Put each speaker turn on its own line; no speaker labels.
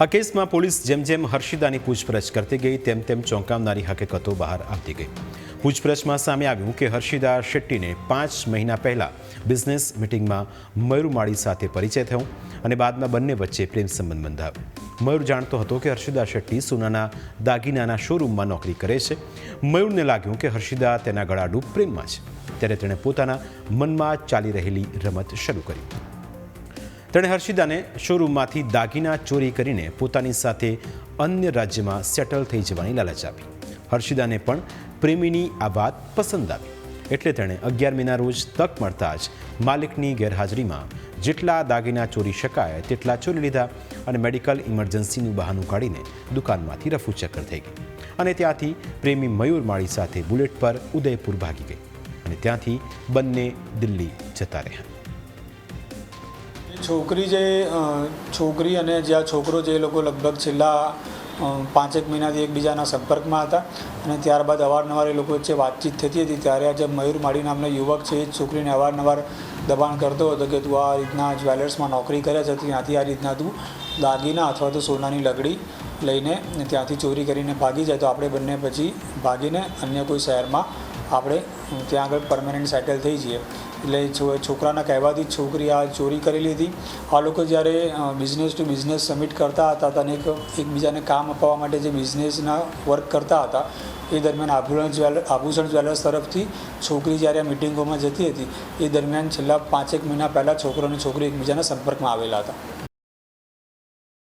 આ કેસમાં પોલીસ જેમ જેમ હર્ષિદાની પૂછપરછ કરતી ગઈ તેમ તેમ ચોંકાવનારી હકીકતો બહાર આવતી ગઈ। પૂછપરછમાં સામે આવ્યું કે હર્ષિદા શેટ્ટીને 5 મહિના પહેલાં બિઝનેસ મિટિંગમાં મયુર માળી સાથે પરિચય થયો અને બાદમાં બંને વચ્ચે પ્રેમ સંબંધ બંધાયો। મયુર જાણતો હતો કે હર્ષિદા શેટ્ટી સોનાના દાગીનાના શોરૂમમાં નોકરી કરે છે। મયુરને લાગ્યું કે હર્ષિદા તેના ગળાડૂબ પ્રેમમાં છે, ત્યારે તેણે પોતાના મનમાં ચાલી રહેલી રમત શરૂ કરી। તેણે હર્ષિદાને શોરૂમમાંથી દાગીના ચોરી કરીને પોતાની સાથે અન્ય રાજ્યમાં સેટલ થઈ જવાની લાલચ આપી। હર્ષિદાને પણ પ્રેમીની આ વાત પસંદ આવી, એટલે તેણે 11 મીના રોજ તક મળતા જ માલિકની ગેરહાજરીમાં જેટલા દાગીના ચોરી શકાય તેટલા ચોરી લીધા અને મેડિકલ ઇમરજન્સીનું બહાનું કાઢીને દુકાનમાંથી રફુચક્કર થઈ ગઈ અને ત્યાંથી પ્રેમી મયુર માળી સાથે બુલેટ પર ઉદયપુર ભાગી ગઈ અને ત્યાંથી બંને દિલ્હી જતા રહ્યા।
છોકરી અને જ્યાં છોકરો જે લોકો લગભગ છેલ્લા 5 મહિનાથી એકબીજાના સંપર્કમાં હતા અને ત્યારબાદ અવારનવાર એ લોકો વચ્ચે વાતચીત થતી હતી। ત્યારે આજે મયુર માળી નામનો યુવક છે એ છોકરીને અવારનવાર દબાણ કરતો હતો કે તું આ રીતના જ્વેલર્સમાં નોકરી કરે છે, ત્યાંથી આ રીતના તું દાગીના અથવા તો સોનાની લગડી લઈને ત્યાંથી ચોરી કરીને ભાગી જાય તો આપણે બંને પછી ભાગીને અન્ય કોઈ શહેરમાં આપણે ત્યાં આગળ પરમેનન્ટ સેટલ થઈ જઈએ। એટલે છોકરાના કહેવાથી છોકરી આ ચોરી કરેલી હતી। આ લોકો જ્યારે બિઝનેસ ટુ બિઝનેસ સમિટ કરતા હતા અને એકબીજાને કામ અપાવવા માટે જે બિઝનેસના વર્ક કરતા હતા એ દરમિયાન આભૂષણ જ્વેલર્સ તરફથી છોકરી જ્યારે મિટિંગોમાં જતી હતી એ દરમિયાન છેલ્લા 5 મહિના પહેલાં છોકરો અને છોકરી એકબીજાના સંપર્કમાં આવેલા હતા।